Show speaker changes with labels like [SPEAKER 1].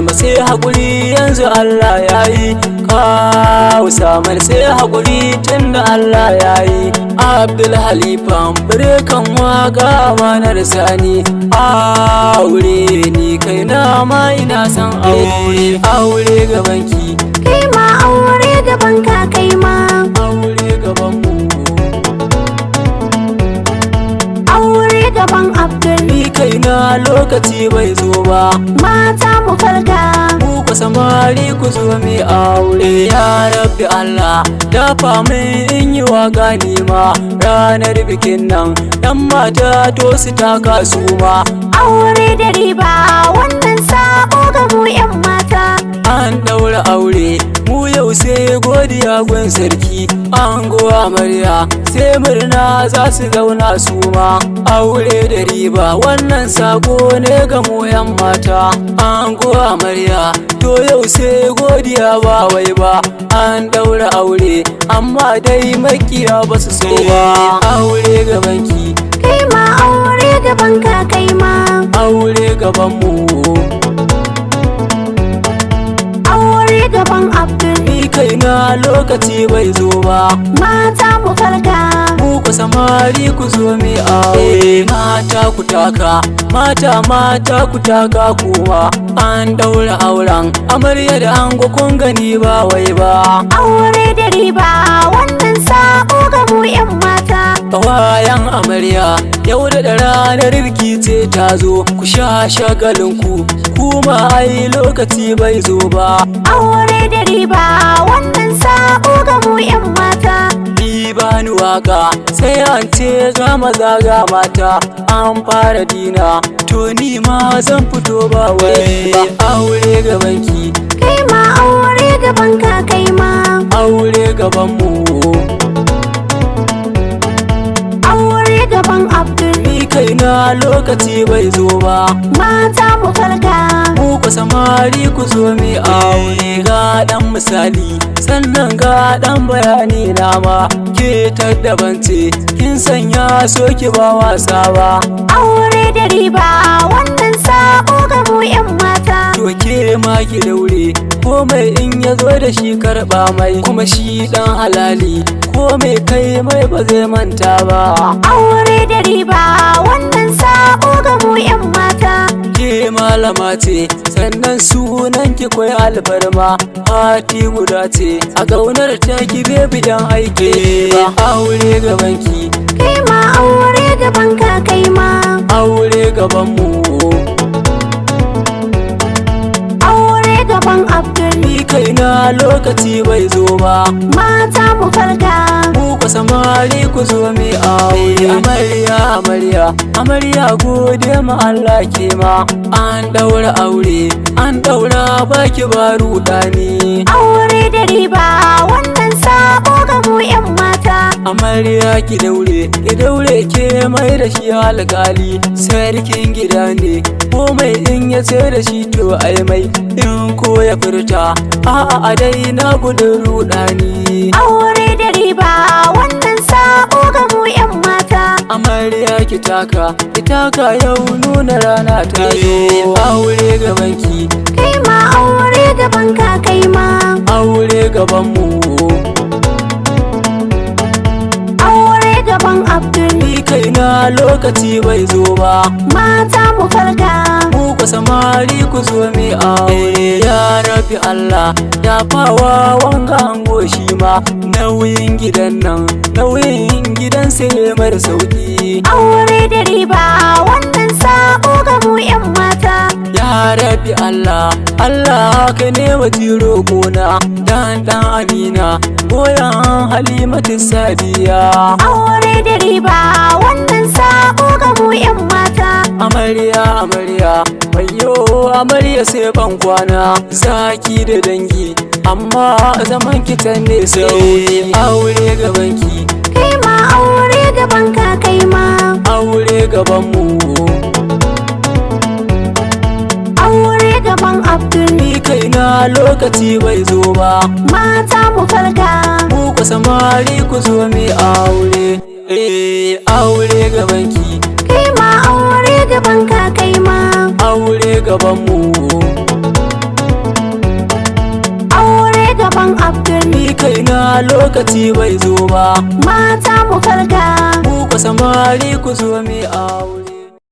[SPEAKER 1] Fatima sai haƙuri yanzu Allah ya yi. Kawu Samar sai haƙuri tunda Allah ya yi. Abdul Halifan birkan waka manar sani. Aure ni kai na ma ina son aure. Aure gabanki
[SPEAKER 2] kai ma aure gaban ka kai ma
[SPEAKER 1] aure gaban mu.
[SPEAKER 2] aure gaban Abdul
[SPEAKER 1] Ni kai na lokaci bai zo ba.
[SPEAKER 2] mata mu farka
[SPEAKER 1] Ku samari ku zo mi aure. Ya Rabbi Allah dafa min in yi waka nima. Ranar bikin nan ɗan mata to su taka su ma.
[SPEAKER 2] aure da riba wannan sako ga mu yan mata
[SPEAKER 1] An ɗaura aure mu yau sai godiya gun sarki. Ango amarya sai murna za su zauna su ma. Aure da riba wannan sako ne ga mu yan mata. Ango amarya to yau sai godiya ba wai ba. An ɗaura aure amma dai makiya ba su so ba. Aure gabanki
[SPEAKER 2] kai ma aure gaban ka kai ma
[SPEAKER 1] aure gaban mu.
[SPEAKER 2] aure gaban Abdul
[SPEAKER 1] Ni kai na lokaci bai zo ba.
[SPEAKER 2] mata mu farka
[SPEAKER 1] Ku samari ku zo mi aure. Mata ku taka mata ku taka kuma. An ɗaura auren amarya da ango kun gani ba wai ba.
[SPEAKER 2] aure da riba wannan sako ga mu yan mata
[SPEAKER 1] Kawayan amarya yau da ranar biki ce ta zo. Ku sha shagalinku kuma ai lokaci bai zo ba.
[SPEAKER 2] aure da riba wannan sako ga mu yan mata
[SPEAKER 1] Ni bani waka sai an ce ga maza ga mata. An fara dina to ni ma zan fito ba wai ba. Aure gabanki
[SPEAKER 2] kai ma aure gaban ka kai ma
[SPEAKER 1] aure gaban mu.
[SPEAKER 2] aure gaban Abdul
[SPEAKER 1] Ni kai na lokaci bai zo ba.
[SPEAKER 2] mata mu farka
[SPEAKER 1] Ku samari ku zo mi aure. Ga dan misali sannan ga dan bayani na ma. Ke taddabance kin sanya so ki ba wasa ba.
[SPEAKER 2] aure da riba wannan sako ga mu yan mata
[SPEAKER 1] To ke ma ki daure komai in ya zo da shi karɓa mai. Kuma shi dan halali komai kai mai ba zai manta ba.
[SPEAKER 2] aure da riba wannan sako ga mu yan mata
[SPEAKER 1] Ke malama ce sannan sunan ki kwai alfarma. Fati guda ce a ƙaunar ta ki bebi dan aiki ba. Aure gabanki
[SPEAKER 2] kai ma aure gaban ka kai ma
[SPEAKER 1] aure gaban mu.
[SPEAKER 2] aure gaban Abdul
[SPEAKER 1] Ni kai na lokaci bai zo ba.
[SPEAKER 2] mata mu farka
[SPEAKER 1] Ku samari ku zo mi aure. Amarya gode ma Allah ke ma. An ɗaura aure an ɗaura baki ba rudani.
[SPEAKER 2] aure da riba wannan sako ga mu yan mata
[SPEAKER 1] Amarya ki daure ke mai da shi alƙali. Sarkin gida ne komai in ya ce da shi to ai mai. In ko ya furta a'a a dai na gudun rudani.
[SPEAKER 2] aure da riba wannan sako ga mu yan mata
[SPEAKER 1] Amarya ki taka yau nuna rana ta zo. Aure gabanki
[SPEAKER 2] kai ma aure gaban ka kai ma
[SPEAKER 1] aure gaban mu.
[SPEAKER 2] aure gaban Abdul
[SPEAKER 1] Ni kai na lokaci bai zo ba.
[SPEAKER 2] mata mu farka
[SPEAKER 1] Ku samari ku zo mi aure. Ya Rabbi Allah dafawa wanga ango shi ma. Nauyin gidan sai mar sauki.
[SPEAKER 2] aure da riba wannan sako ga mu yan mata
[SPEAKER 1] Ya Rabbi Allah ka ne wa tiro gona. Dan Amina goyon Halimatu Sadiya.
[SPEAKER 2] aure da riba wannan sako ga mu yan mata
[SPEAKER 1] Amarya wayo amarya sai ban kwana. Zaki da dangi amma zaman kitan ne sauki. Aure gabanki
[SPEAKER 2] kai ma aure gaban ka kai ma
[SPEAKER 1] aure gaban mu.
[SPEAKER 2] aure gaban Abdul
[SPEAKER 1] Ni kai na lokaci bai zo ba.
[SPEAKER 2] mata mu farka
[SPEAKER 1] Ku samari ku zo mi aure. Aure gabanki
[SPEAKER 2] kai ma aure gaban ka kai ma
[SPEAKER 1] aure gaban mu.
[SPEAKER 2] auren Abdul.
[SPEAKER 1] Ni kaina lokaci bai zo ba,
[SPEAKER 2] Mata mu farka.
[SPEAKER 1] ku samari ku zo mi aure.